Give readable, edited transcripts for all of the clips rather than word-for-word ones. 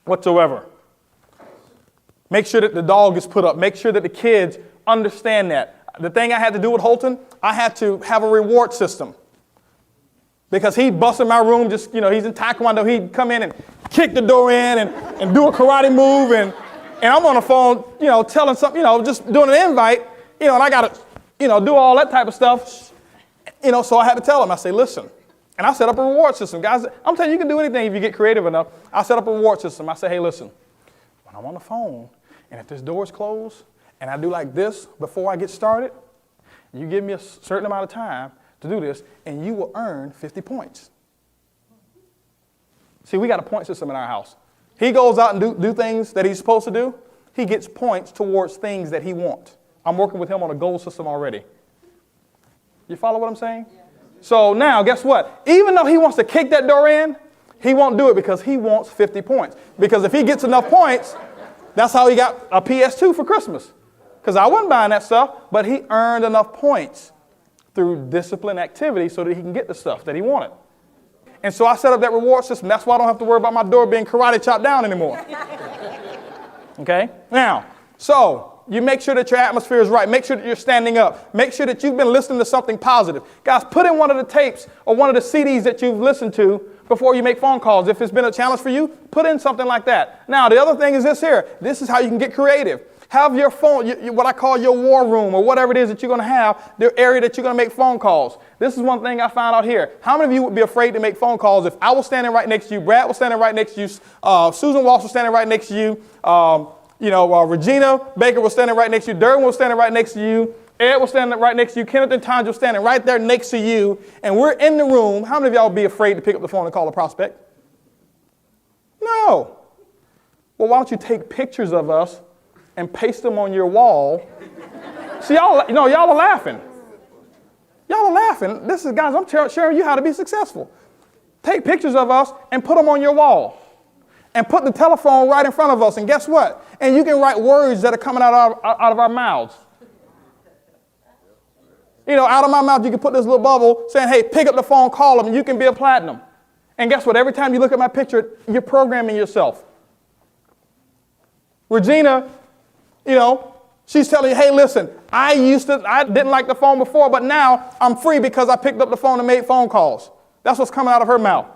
whatsoever. Make sure that the dog is put up. Make sure that the kids understand that. The thing I had to do with Holton, I had to have a reward system. Because he'd bust in my room, just, he's in Taekwondo. He'd come in and kick the door in and do a karate move. And I'm on the phone, telling something, just doing an invite, and I got to, do all that type of stuff. So I had to tell him, I say, listen. And I set up a reward system. Guys, I'm telling you, you can do anything if you get creative enough. I set up a reward system. I say, hey, listen, when I'm on the phone, and if this door is closed, and I do like this before I get started, you give me a certain amount of time to do this, and you will earn 50 points. See, we got a point system in our house. He goes out and do things that he's supposed to do. He gets points towards things that he wants. I'm working with him on a goal system already. You follow what I'm saying? Yeah. So now, guess what? Even though he wants to kick that door in, he won't do it because he wants 50 points. Because if he gets enough points, that's how he got a PS2 for Christmas. Because I wasn't buying that stuff, but he earned enough points through disciplined activity so that he can get the stuff that he wanted. And so I set up that reward system. That's why I don't have to worry about my door being karate chopped down anymore. Okay? Now, so you make sure that your atmosphere is right. Make sure that you're standing up. Make sure that you've been listening to something positive. Guys, put in one of the tapes or one of the CDs that you've listened to before you make phone calls. If it's been a challenge for you, put in something like that. Now, the other thing is this here. This is how you can get creative. Have your phone, what I call your war room or whatever it is that you're going to have, the area that you're going to make phone calls. This is one thing I found out here. How many of you would be afraid to make phone calls if I was standing right next to you, Brad was standing right next to you, Susan Walsh was standing right next to you, Regina Baker was standing right next to you, Durwin was standing right next to you, Ed was standing right next to you, Kenneth and Tanja was standing right there next to you, and we're in the room. How many of y'all would be afraid to pick up the phone and call a prospect? No. Well, why don't you take pictures of us and paste them on your wall? See, y'all are laughing. Y'all are laughing. This is, guys, I'm sharing you how to be successful. Take pictures of us and put them on your wall. And put the telephone right in front of us. And guess what? And you can write words that are coming out of our mouths. Out of my mouth, you can put this little bubble saying, hey, pick up the phone, call them, and you can be a platinum. And guess what? Every time you look at my picture, you're programming yourself. Regina, she's telling you, hey, listen, I didn't like the phone before, but now I'm free because I picked up the phone and made phone calls. That's what's coming out of her mouth.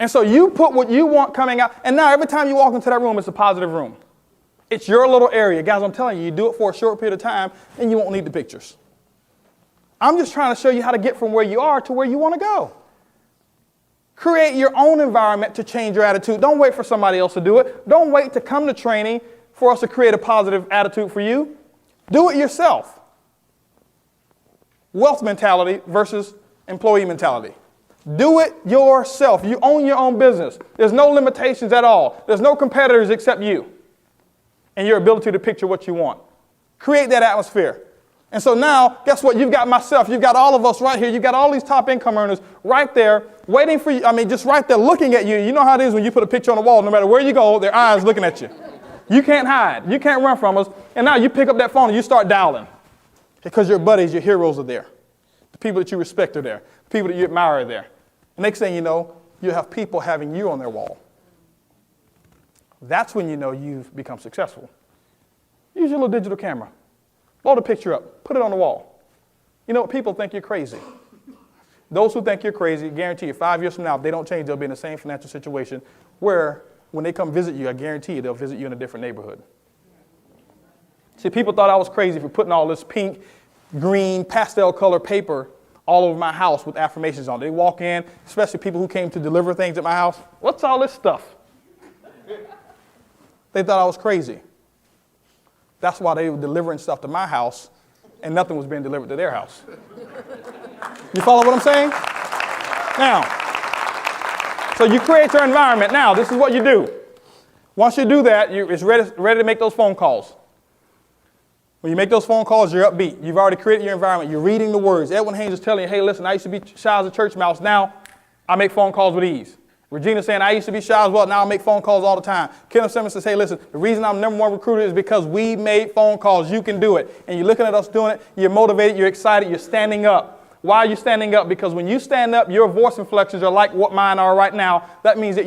And so you put what you want coming out, and now every time you walk into that room, it's a positive room. It's your little area. Guys, I'm telling you, you do it for a short period of time, and you won't need the pictures. I'm just trying to show you how to get from where you are to where you want to go. Create your own environment to change your attitude. Don't wait for somebody else to do it. Don't wait to come to training for us to create a positive attitude for you. Do it yourself. Wealth mentality versus employee mentality. Do it yourself. You own your own business. There's no limitations at all. There's no competitors except you and your ability to picture what you want. Create that atmosphere. And so now, guess what? You've got myself. You've got all of us right here. You've got all these top income earners right there waiting for you. Just right there looking at you. You know how it is when you put a picture on the wall. No matter where you go, their eyes looking at you. You can't hide. You can't run from us. And now you pick up that phone and you start dialing because your buddies, your heroes are there. The people that you respect are there. The people that you admire are there. The next thing you know, you have people having you on their wall. That's when you know you've become successful. Use your little digital camera. Blow the picture up. Put it on the wall. You know what? People think you're crazy. Those who think you're crazy, guarantee you 5 years from now, if they don't change, they'll be in the same financial situation where when they come visit you, I guarantee you they'll visit you in a different neighborhood. See, people thought I was crazy for putting all this pink, green, pastel color paper all over my house with affirmations on it. They walk in, especially people who came to deliver things at my house. What's all this stuff? They thought I was crazy. That's why they were delivering stuff to my house and nothing was being delivered to their house. You follow what I'm saying? Now, so you create your environment. Now, this is what you do. Once you do that, it's ready to make those phone calls. When you make those phone calls, you're upbeat. You've already created your environment. You're reading the words. Edwin Haynes is telling you, hey, listen, I used to be shy as a church mouse. Now I make phone calls with ease. Regina saying, I used to be shy as well. Now I make phone calls all the time. Kenneth Simmons says, hey, listen, the reason I'm #1 recruiter is because we made phone calls. You can do it. And you're looking at us doing it. You're motivated. You're excited. You're standing up. Why are you standing up? Because when you stand up, your voice inflections are like what mine are right now. That means that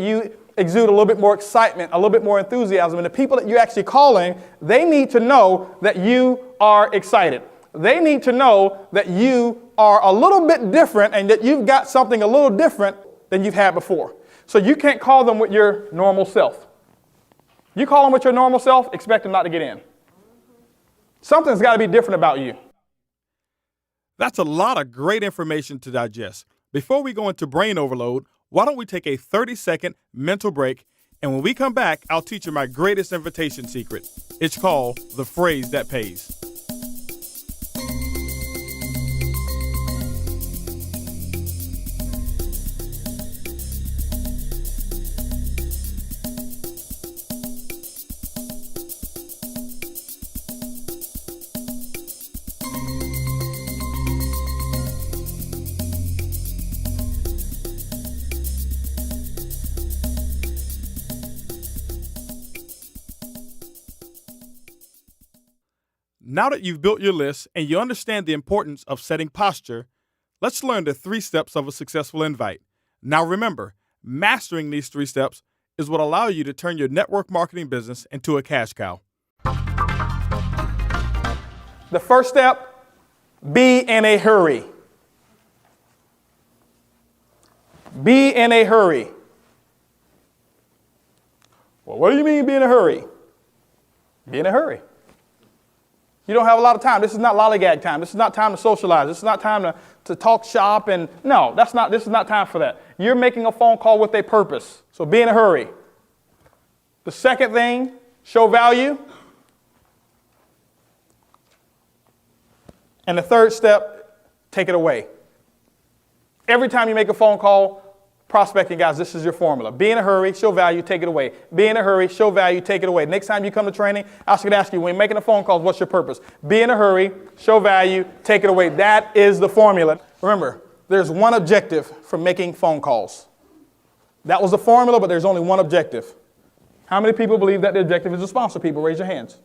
exude a little bit more excitement, a little bit more enthusiasm. And the people that you're actually calling, they need to know that you are excited. They need to know that you are a little bit different and that you've got something a little different than you've had before. So you can't call them with your normal self. You call them with your normal self, expect them not to get in. Something's got to be different about you. That's a lot of great information to digest. Before we go into brain overload, why don't we take a 30-second mental break, and when we come back, I'll teach you my greatest invitation secret. It's called the phrase that pays. Now that you've built your list and you understand the importance of setting posture, let's learn the 3 steps of a successful invite. Now remember, mastering these 3 steps is what allows you to turn your network marketing business into a cash cow. The first step, be in a hurry. Be in a hurry. Well, what do you mean be in a hurry? Be in a hurry. You don't have a lot of time. This is not lollygag time. This is not time to socialize. This is not time to talk shop. And no, this is not time for that. You're making a phone call with a purpose. So be in a hurry. The second thing, show value. And the third step, take it away. Every time you make a phone call, prospecting guys, this is your formula. Be in a hurry, show value, take it away. Be in a hurry, show value, take it away. Next time you come to training, I should ask you, when you're making a phone call, what's your purpose? Be in a hurry, show value, take it away. That is the formula. Remember, there's one objective for making phone calls. That was the formula, but there's only one objective. How many people believe that the objective is to sponsor people? Raise your hands.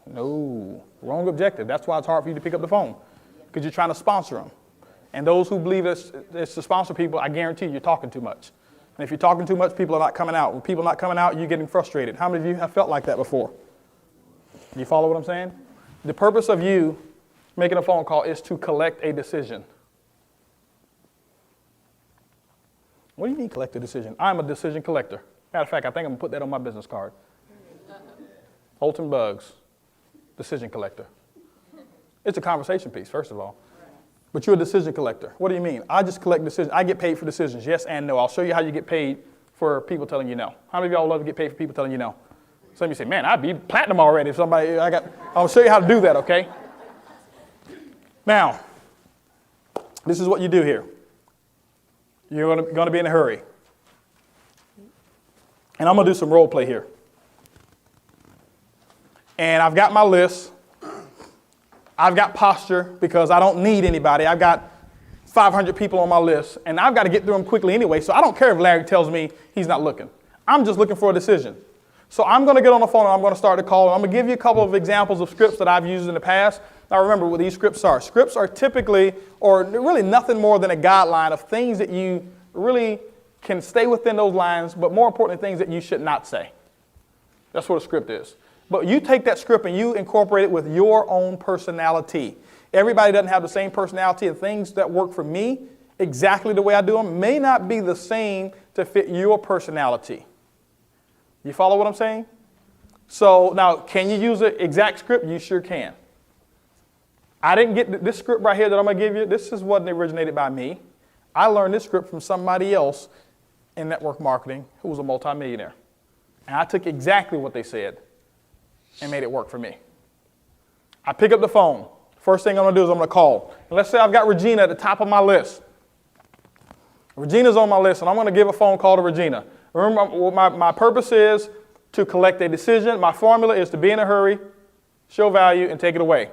No, wrong objective. That's why it's hard for you to pick up the phone, because you're trying to sponsor them. And those who believe it's to sponsor people, I guarantee you're talking too much. And if you're talking too much, people are not coming out. When people are not coming out, you're getting frustrated. How many of you have felt like that before? You follow what I'm saying? The purpose of you making a phone call is to collect a decision. What do you mean collect a decision? I'm a decision collector. Matter of fact, I think I'm going to put that on my business card. Holton Bugs, decision collector. It's a conversation piece, first of all. But you're a decision collector. What do you mean? I just collect decisions. I get paid for decisions, yes and no. I'll show you how you get paid for people telling you no. How many of y'all love to get paid for people telling you no? Some of you say, man, I'd be platinum already if somebody, I'll show you how to do that, okay? Now, this is what you do here. You're going to be in a hurry. And I'm going to do some role play here. And I've got my list. I've got posture because I don't need anybody. I've got 500 people on my list, and I've got to get through them quickly anyway, so I don't care if Larry tells me he's not looking. I'm just looking for a decision. So I'm going to get on the phone, and I'm going to start a call, and I'm going to give you a couple of examples of scripts that I've used in the past. Now remember what these scripts are. Scripts are typically, or really nothing more than a guideline of things that you really can stay within those lines, but more importantly, things that you should not say. That's what a script is. But you take that script and you incorporate it with your own personality. Everybody doesn't have the same personality, and things that work for me exactly the way I do them may not be the same to fit your personality. You follow what I'm saying? So now, can you use an exact script? You sure can. I didn't get this script right here that I'm going to give you. This wasn't originated by me. I learned this script from somebody else in network marketing who was a multimillionaire. And I took exactly what they said and made it work for me. I pick up the phone. First thing I'm going to do is I'm going to call. And let's say I've got Regina at the top of my list. Regina's on my list, and I'm going to give a phone call to Regina. Remember, what my purpose is to collect a decision. My formula is to be in a hurry, show value, and take it away.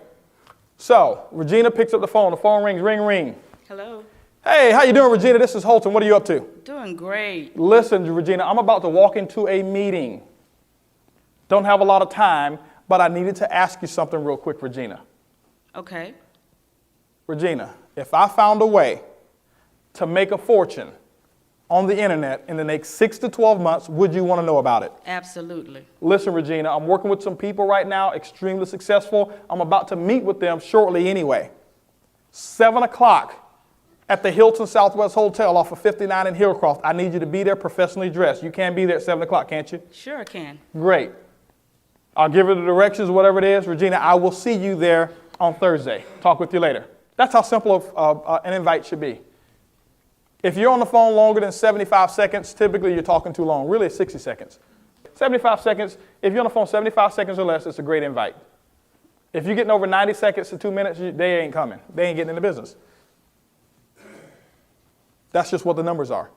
So Regina picks up the phone. The phone rings, ring, ring. Hello. Hey, how you doing, Regina? This is Holton. What are you up to? Doing great. Listen, Regina, I'm about to walk into a meeting. Don't have a lot of time, but I needed to ask you something real quick, Regina. Okay. Regina, if I found a way to make a fortune on the internet in the next 6 to 12 months, would you want to know about it? Absolutely. Listen, Regina, I'm working with some people right now, extremely successful. I'm about to meet with them shortly anyway. 7 o'clock at the Hilton Southwest Hotel off of 59 in Hillcroft. I need you to be there professionally dressed. You can be there at 7 o'clock, can't you? Sure I can. Great. I'll give her the directions, whatever it is. Regina, I will see you there on Thursday. Talk with you later. That's how simple an invite should be. If you're on the phone longer than 75 seconds, typically you're talking too long. Really, it's 60 seconds. 75 seconds, if you're on the phone 75 seconds or less, it's a great invite. If you're getting over 90 seconds to 2 minutes, they ain't coming. They ain't getting in the business. That's just what the numbers are.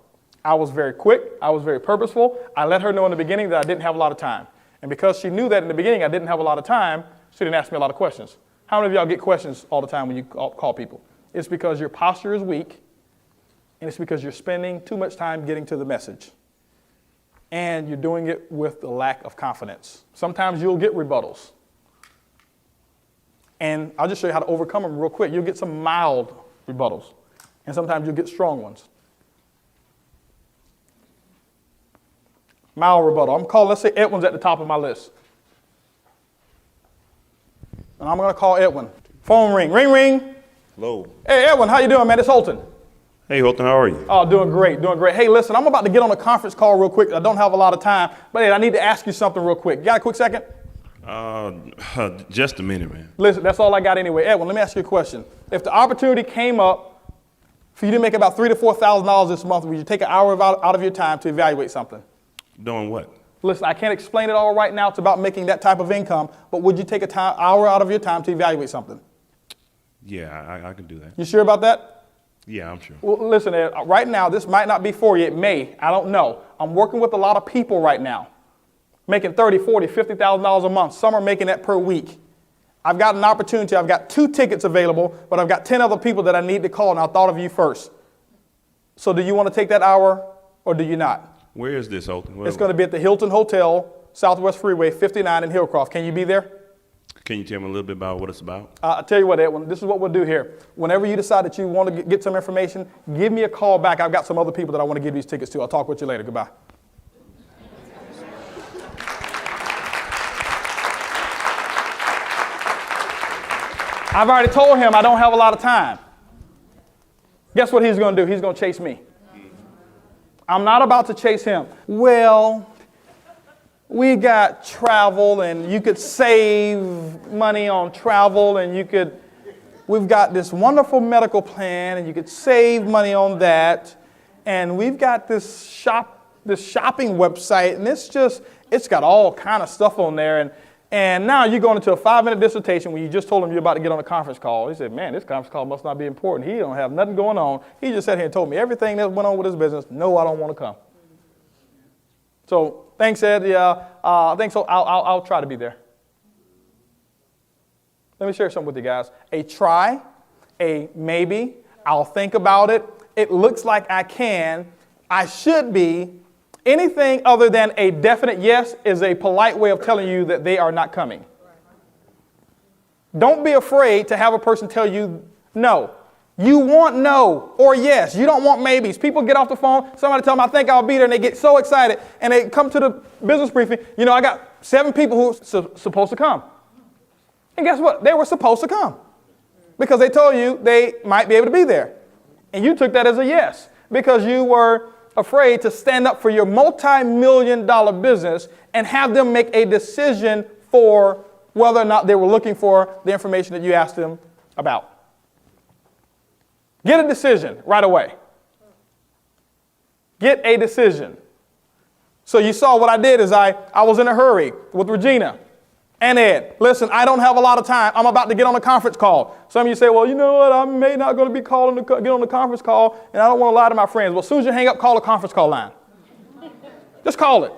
I was very quick. I was very purposeful. I let her know in the beginning that I didn't have a lot of time. And because she knew that in the beginning I didn't have a lot of time, she didn't ask me a lot of questions. How many of y'all get questions all the time when you call people? It's because your posture is weak, and it's because you're spending too much time getting to the message. And you're doing it with the lack of confidence. Sometimes you'll get rebuttals. And I'll just show you how to overcome them real quick. You'll get some mild rebuttals. And sometimes you'll get strong ones. Mild rebuttal. I'm calling, let's say Edwin's at the top of my list. And I'm going to call Edwin. Phone ring. Ring, ring. Hello. Hey, Edwin, how you doing, man? It's Holton. Hey, Holton, how are you? Oh, doing great, doing great. Hey, listen, I'm about to get on a conference call real quick. I don't have a lot of time, but hey, I need to ask you something real quick. You got a quick second? Just a minute, man. Listen, that's all I got anyway. Edwin, let me ask you a question. If the opportunity came up for you to make about $3,000 to $4,000 this month, would you take an hour out of your time to evaluate something? Doing what? Listen, I can't explain it all right now. It's about making that type of income, but would you take an hour out of your time to evaluate something? Yeah, I can do that. You sure about that? Yeah, I'm sure. Well, listen, Ed, right now, this might not be for you. It may. I don't know. I'm working with a lot of people right now, making $30,000, $40,000, $50,000 a month. Some are making that per week. I've got an opportunity. I've got 2 tickets available, but I've got 10 other people that I need to call, and I thought of you first. So do you want to take that hour, or do you not? Where is this, Holton? It's going to be at the Hilton Hotel, Southwest Freeway, 59 in Hillcroft. Can you be there? Can you tell me a little bit about what it's about? I'll tell you what, Edwin, this is what we'll do here. Whenever you decide that you want to get some information, give me a call back. I've got some other people that I want to give these tickets to. I'll talk with you later. Goodbye. I've already told him I don't have a lot of time. Guess what he's going to do? He's going to chase me. I'm not about to chase him. Well, we got travel, and you could save money on travel, and we've got this wonderful medical plan, and you could save money on that. And we've got this shopping website, and it's got all kind of stuff on there. And now you're going into a 5-minute dissertation when you just told him you're about to get on a conference call. He said, man, this conference call must not be important. He don't have nothing going on. He just sat here and told me everything that went on with his business. No, I don't want to come. So thanks, Ed. Yeah, thanks. So I'll try to be there. Let me share something with you guys. A try, a maybe, I'll think about it. It looks like I can. I should be. Anything other than a definite yes is a polite way of telling you that they are not coming. Don't be afraid to have a person tell you no. You want no or yes. You don't want maybes. People get off the phone. Somebody tell them, I think I'll be there. And they get so excited. And they come to the business briefing. You know, I got 7 people who are supposed to come. And guess what? They were supposed to come. Because they told you they might be able to be there. And you took that as a yes. Because you were afraid to stand up for your multi-million-dollar business and have them make a decision for whether or not they were looking for the information that you asked them about. Get a decision right away. Get a decision. So you saw what I did is I was in a hurry with Regina and Ed. Listen, I don't have a lot of time. I'm about to get on a conference call. Some of you say, well, you know what? I may not going to be calling to get on the conference call, and I don't want to lie to my friends. Well, as soon as you hang up, call a conference call line. Just call it.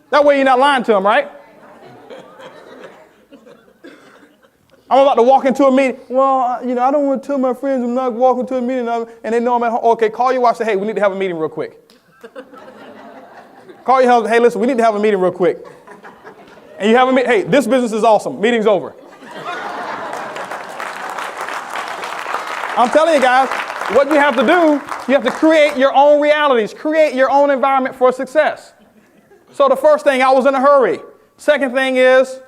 That way you're not lying to them, right? I'm about to walk into a meeting. Well, you know, I don't want to tell my friends I'm not walking to a meeting, and they know I'm at home. Okay, call your wife and say, hey, we need to have a meeting real quick. Call your husband, hey, listen, we need to have a meeting real quick. And you have a meeting, hey, this business is awesome. Meeting's over. I'm telling you guys, What you have to do, you have to create your own realities, create your own environment for success. So the first thing, I was in a hurry. Second thing is,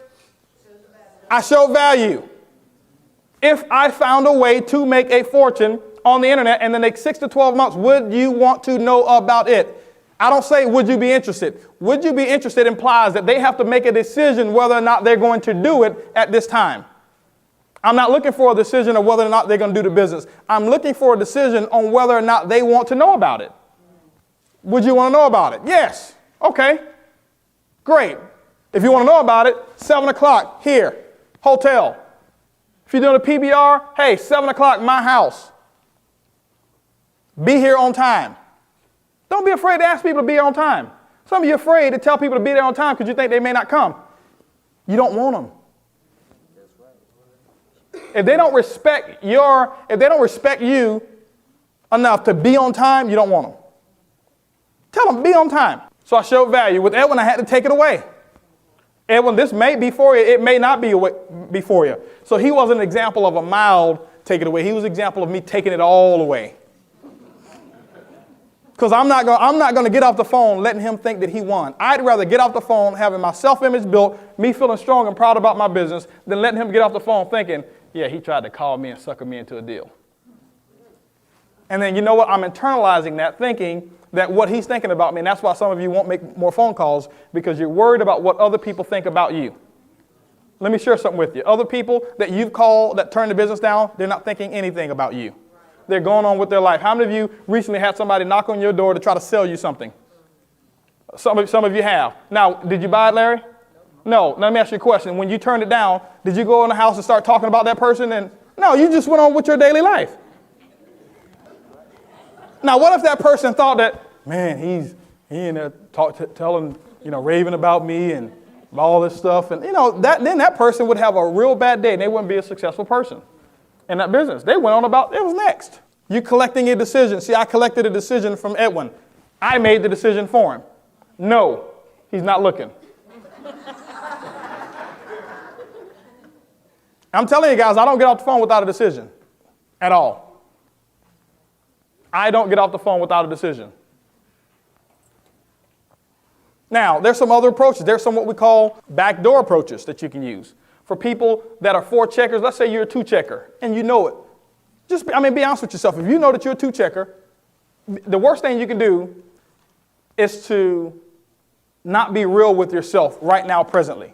I showed value. If I found a way to make a fortune on the internet in the next 6 to 12 months, would you want to know about it? I don't say, would you be interested? Would you be interested implies that they have to make a decision whether or not they're going to do it at this time. I'm not looking for a decision of whether or not they're going to do the business. I'm looking for a decision on whether or not they want to know about it. Would you want to know about it? Yes. Okay. Great. If you want to know about it, 7 o'clock here, hotel. If you're doing a PBR, hey, 7 o'clock, my house. Be here on time. Don't be afraid to ask people to be here on time. Some of you are afraid to tell people to be there on time because you think they may not come. You don't want them. If they don't respect you enough to be on time, you don't want them. Tell them, be on time. So I showed value. With Edwin, I had to take it away. Edwin, this may be for you. It may not be for you. So he was an example of a mild take it away. He was an example of me taking it all away. Because I'm not going to get off the phone letting him think that he won. I'd rather get off the phone having my self-image built, me feeling strong and proud about my business, than letting him get off the phone thinking, yeah, he tried to call me and sucker me into a deal. And then you know what? I'm internalizing that, thinking that what he's thinking about me, and that's why some of you won't make more phone calls, because you're worried about what other people think about you. Let me share something with you. Other people that you've called that turned the business down, they're not thinking anything about you. They're going on with their life. How many of you recently had somebody knock on your door to try to sell you something? Some of you have. Now, did you buy it, Larry? No. Let me ask you a question. When you turned it down, did you go in the house and start talking about that person? No, you just went on with your daily life. Now, what if that person thought that, man, he in there telling, raving about me and all this stuff, and then that person would have a real bad day and they wouldn't be a successful person in that business. They went on about it was next. You collecting a decision. See, I collected a decision from Edwin. I made the decision for him. No, he's not looking. I'm telling you guys, I don't get off the phone without a decision at all. I don't get off the phone without a decision. Now, there's some other approaches. There's some what we call backdoor approaches that you can use. For people that are 4 checkers, let's say you're a 2 checker and you know it. Be honest with yourself. If you know that you're a 2 checker, the worst thing you can do is to not be real with yourself right now, presently.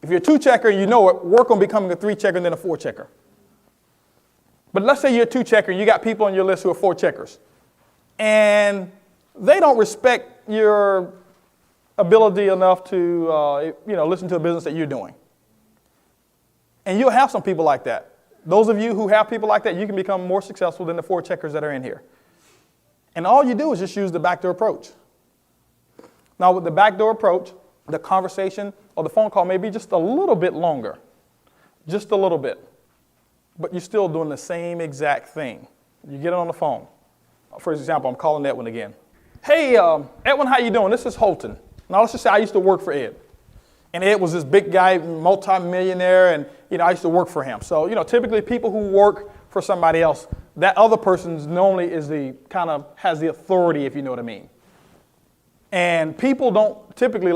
If you're a 2 checker and you know it, work on becoming a 3 checker and then a 4 checker. But let's say you're a 2 checker and you got people on your list who are 4 checkers. And they don't respect your ability enough to listen to a business that you're doing. And you'll have some people like that. Those of you who have people like that, you can become more successful than the 4 checkers that are in here. And all you do is just use the backdoor approach. Now, with the backdoor approach, the conversation or the phone call may be just a little bit longer. Just a little bit. But you're still doing the same exact thing. You get on the phone. For example, I'm calling Edwin again. Hey, Edwin, how you doing? This is Holton. Now, let's just say I used to work for Ed. And Ed was this big guy, multi-millionaire, and I used to work for him. So, typically people who work for somebody else, that other person's normally is has the authority, if you know what I mean. And people don't typically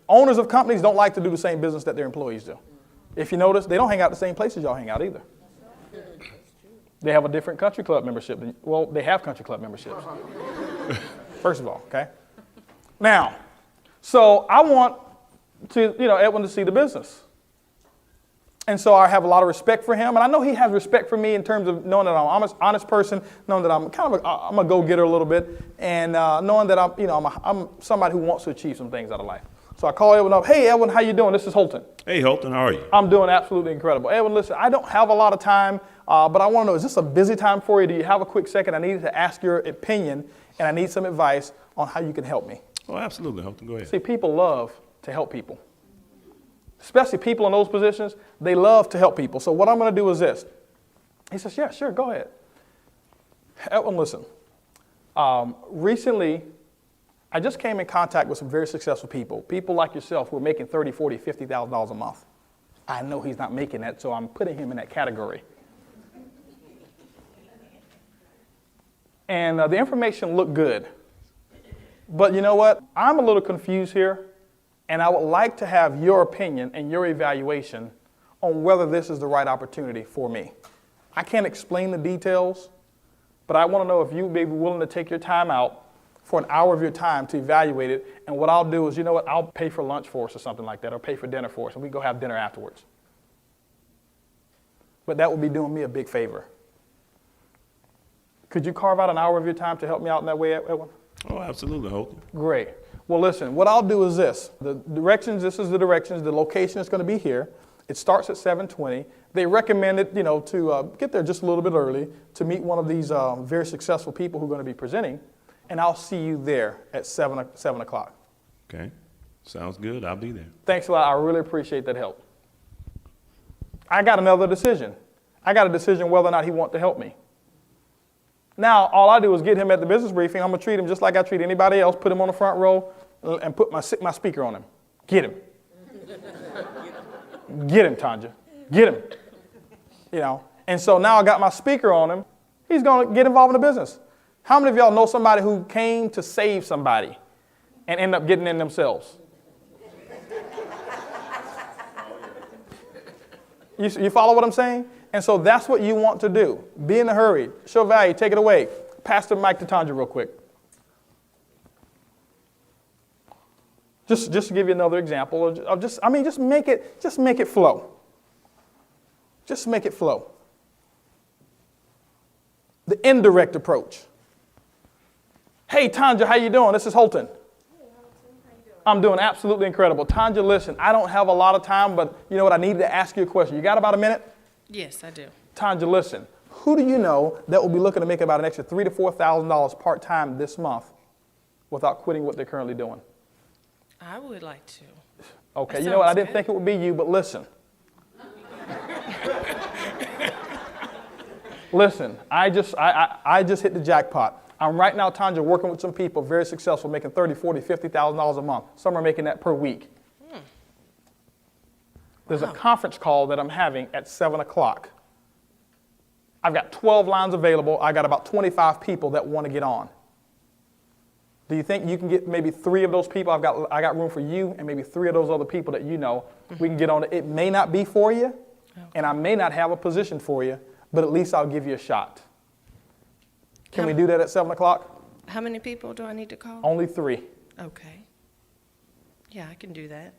owners of companies don't like to do the same business that their employees do. If you notice, they don't hang out the same places y'all hang out either. They have a different country club membership. They have country club memberships. First of all, okay? Now, so I want Edwin to see the business. And so I have a lot of respect for him. And I know he has respect for me in terms of knowing that I'm an honest person, knowing that I'm I'm a go-getter a little bit, and knowing that I'm somebody who wants to achieve some things out of life. So I call Edwin up. Hey, Edwin, how you doing? This is Holton. Hey, Holton, how are you? I'm doing absolutely incredible. Edwin, listen, I don't have a lot of time, but I want to know, is this a busy time for you? Do you have a quick second? I need to ask your opinion, and I need some advice on how you can help me. Oh, absolutely, Holton. Go ahead. See, people love to help people. Especially people in those positions, they love to help people. So what I'm going to do is this. He says, yeah, sure, go ahead. Edwin, listen. Recently, I just came in contact with some very successful people like yourself who are making $30,000, $40,000, $50,000 a month. I know he's not making that, so I'm putting him in that category. And the information looked good. But you know what? I'm a little confused here, and I would like to have your opinion and your evaluation on whether this is the right opportunity for me. I can't explain the details, but I want to know if you may be willing to take your time out for an hour of your time to evaluate it. And what I'll do is, you know what? I'll pay for lunch for us or something like that, or pay for dinner for us, and we go have dinner afterwards. But that would be doing me a big favor. Could you carve out an hour of your time to help me out in that way, Edwin? Oh, absolutely, Holton. Great. Well, listen, what I'll do is this. The directions, this is the directions. The location is going to be here. It starts at 7:20. They recommended, to get there just a little bit early to meet one of these very successful people who are going to be presenting. And I'll see you there at 7 o'clock. Okay. Sounds good. I'll be there. Thanks a lot. I really appreciate that help. I got another decision. I got a decision whether or not he wants to help me. Now, all I do is get him at the business briefing. I'm going to treat him just like I treat anybody else, put him on the front row, and put my speaker on him. Get him. Get him, Tanja. Get him. And so now I got my speaker on him. He's going to get involved in the business. How many of y'all know somebody who came to save somebody and end up getting in themselves? You follow what I'm saying? And so that's what you want to do. Be in a hurry. Show value. Take it away. Pass the mic to Tanja real quick. Just to give you another example of just make it flow. Just make it flow. The indirect approach. Hey, Tanja, how you doing? This is Holton. I'm doing absolutely incredible. Tanja, listen, I don't have a lot of time, but you know what? I needed to ask you a question. You got about a minute? Yes, I do. Tanja, listen. Who do you know that will be looking to make about an extra $3,000 to $4,000 part-time this month without quitting what they're currently doing? I would like to. Okay, That you know what? I sounds didn't good. think it would be you, but listen. Listen, I just hit the jackpot. I'm right now, Tanja, working with some people, very successful, making $30,000, $40,000, $50,000 a month. Some are making that per week. There's a conference call that I'm having at 7 o'clock. I've got 12 lines available. I got about 25 people that want to get on. Do you think you can get maybe 3 of those people? I got room for you and maybe 3 of those other people that you know. We can get on it. It may not be for you, and I may not have a position for you, but at least I'll give you a shot. Can we do that at 7 o'clock? How many people do I need to call? Only 3. Okay. Yeah, I can do that.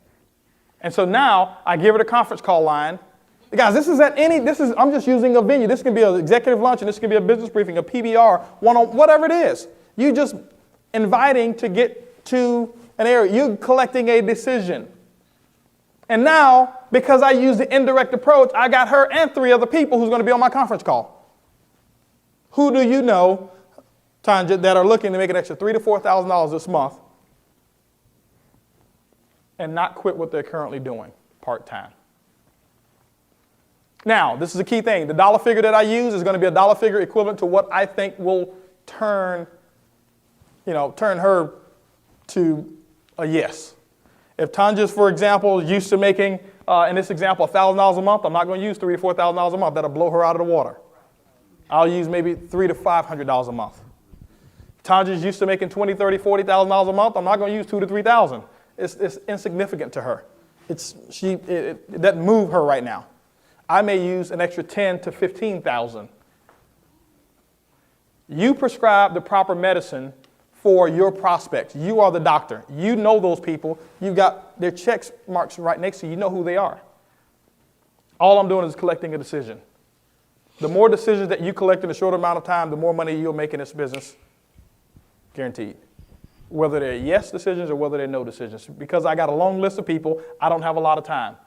And so now I give her the conference call line. Guys, I'm just using a venue. This can be an executive luncheon. This can be a business briefing, a PBR, whatever it is. You just inviting to get to an area. You're collecting a decision. And now, because I use the indirect approach, I got her and 3 other people who's going to be on my conference call. Who do you know, Tanja, that are looking to make an extra $3,000 to $4,000 this month and not quit what they're currently doing part-time? Now, this is a key thing. The dollar figure that I use is going to be a dollar figure equivalent to what I think will turn her to a yes. If Tanja's, for example, used to making, in this example, $1,000 a month, I'm not going to use $3,000 to $4,000 a month. That'll blow her out of the water. I'll use maybe $300 to $500 a month. Tanja's used to making $20,000, $30,000, $40,000 a month. I'm not going to use $2,000 to $3,000. It's insignificant to her. It doesn't move her right now. I may use an extra $10,000 to $15,000. You prescribe the proper medicine for your prospects. You are the doctor. You know those people. You've got their check marks right next to you. You know who they are. All I'm doing is collecting a decision. The more decisions that you collect in a short amount of time, the more money you'll make in this business. Guaranteed. Whether they're yes decisions or whether they're no decisions. Because I got a long list of people, I don't have a lot of time.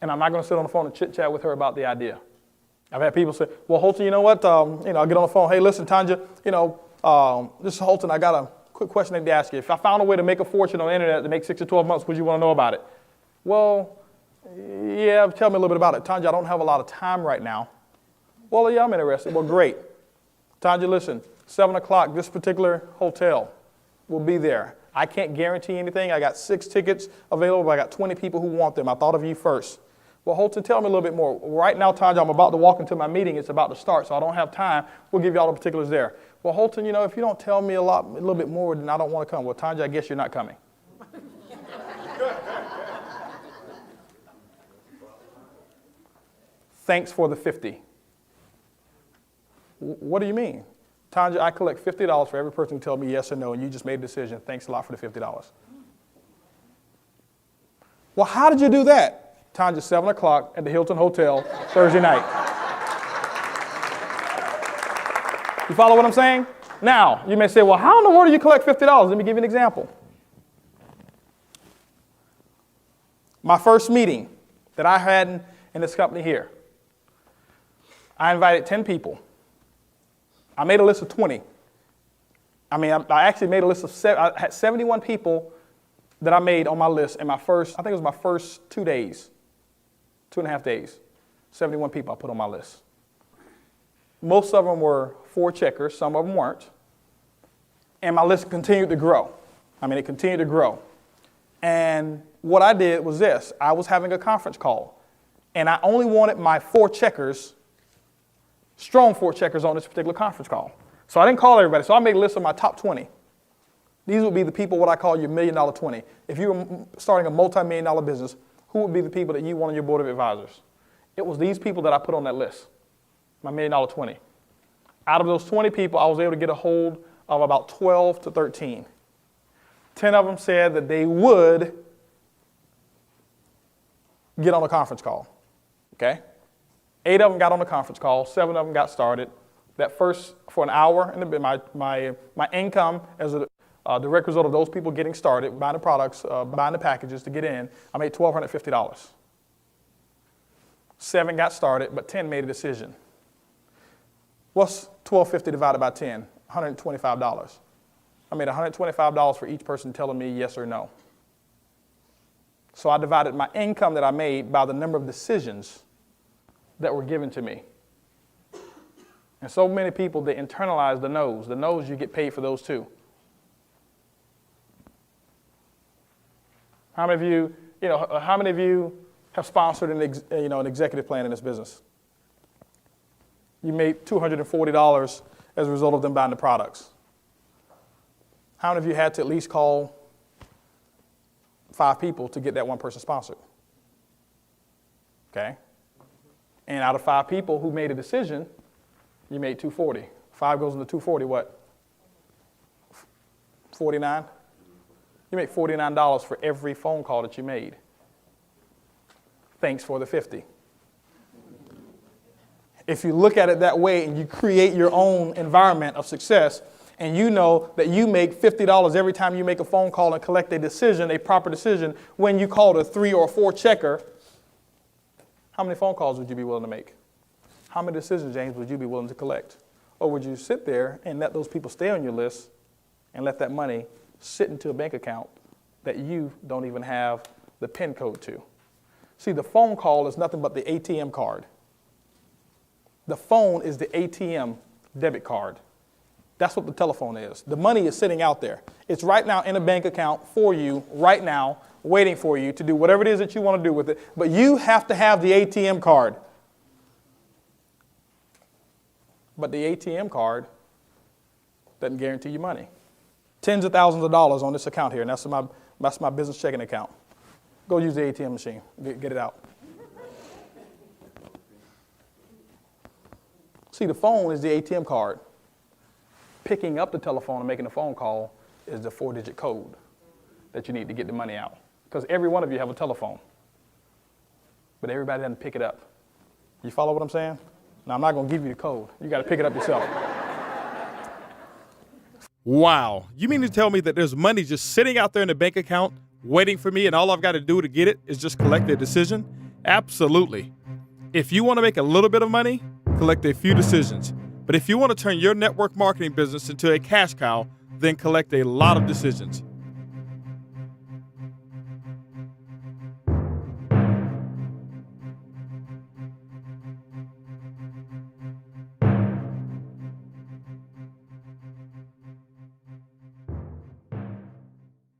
And I'm not going to sit on the phone and chit-chat with her about the idea. I've had people say, well, Holton, you know what? I'll get on the phone. Hey, listen, Tanja, this is Holton. I got a quick question I need to ask you. If I found a way to make a fortune on the internet to make 6 to 12 months, would you want to know about it? Well, yeah, tell me a little bit about it. Tanja, I don't have a lot of time right now. Well, yeah, I'm interested. Well, great. Tanja, listen, 7 o'clock, this particular hotel will be there. I can't guarantee anything. I got 6 tickets available, but I got 20 people who want them. I thought of you first. Well, Holton, tell me a little bit more. Right now, Tanja, I'm about to walk into my meeting. It's about to start, so I don't have time. We'll give you all the particulars there. well, Holton, if you don't tell me a little bit more, then I don't want to come. Well, Tanja, I guess you're not coming. Thanks for the 50. What do you mean? Tanja, I collect $50 for every person who tells me yes or no, and you just made a decision. Thanks a lot for the $50. Well, how did you do that? Tanja, 7 o'clock at the Hilton Hotel Thursday night. You follow what I'm saying? Now, you may say, well, how in the world do you collect $50? Let me give you an example. My first meeting that I had in this company here, I invited 10 people. I made a list of 20. I actually made a list of I had 71 people that I made on my list in I think it was my first 2 days, 2.5 days. 71 people I put on my list. Most of them were 4 checkers, some of them weren't. And my list continued to grow. It continued to grow. And what I did was this. I was having a conference call, and I only wanted my 4 checkers, strong 4 checkers on this particular conference call. So I didn't call everybody. So I made a list of my top 20. These would be the people, what I call your $1 million 20. If you were starting a multi-million-dollar business, who would be the people that you want on your board of advisors? It was these people that I put on that list, my $1 million 20. Out of those 20 people, I was able to get a hold of about 12 to 13. 10 of them said that they would get on a conference call, okay? 8 of them got on the conference call. 7 of them got started. That first, for an hour, and my income as a direct result of those people getting started, buying the products, buying the packages to get in, I made $1,250. 7 got started, but 10 made a decision. What's $1,250 divided by 10? $125. I made $125 for each person telling me yes or no. So I divided my income that I made by the number of decisions that were given to me. And so many people, they internalize the no's. The no's, you get paid for those too. How many of you have sponsored an executive plan in this business? You made $240 as a result of them buying the products. How many of you had to at least call 5 people to get that one person sponsored? Okay. And out of 5 people who made a decision, you made $240. 5 goes into $240, what? 49? You make $49 for every phone call that you made. Thanks for the 50. If you look at it that way and you create your own environment of success, and you know that you make $50 every time you make a phone call and collect a decision, a proper decision, when you called a 3 or 4 checker, how many phone calls would you be willing to make? How many decisions, James, would you be willing to collect? Or would you sit there and let those people stay on your list and let that money sit into a bank account that you don't even have the PIN code to? See, the phone call is nothing but the ATM card. The phone is the ATM debit card. That's what the telephone is. The money is sitting out there. It's right now in a bank account for you, right now, waiting for you to do whatever it is that you want to do with it. But you have to have the ATM card. But the ATM card doesn't guarantee you money. Tens of thousands of dollars on this account here, and that's my business checking account. Go use the ATM machine. Get it out. See, the phone is the ATM card. Picking up the telephone and making a phone call is the 4-digit code that you need to get the money out. Because every one of you have a telephone, but everybody doesn't pick it up. You follow what I'm saying? Now, I'm not going to give you the code. You got to pick it up yourself. Wow. You mean to tell me that there's money just sitting out there in the bank account waiting for me, and all I've got to do to get it is just collect a decision? Absolutely. If you want to make a little bit of money, collect a few decisions. But if you want to turn your network marketing business into a cash cow, then collect a lot of decisions.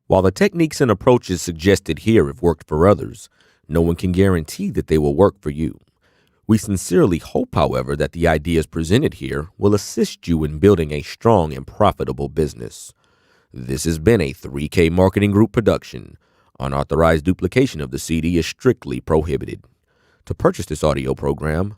While the techniques and approaches suggested here have worked for others, no one can guarantee that they will work for you. We sincerely hope, however, that the ideas presented here will assist you in building a strong and profitable business. This has been a 3K Marketing Group production. Unauthorized duplication of the CD is strictly prohibited. To purchase this audio program,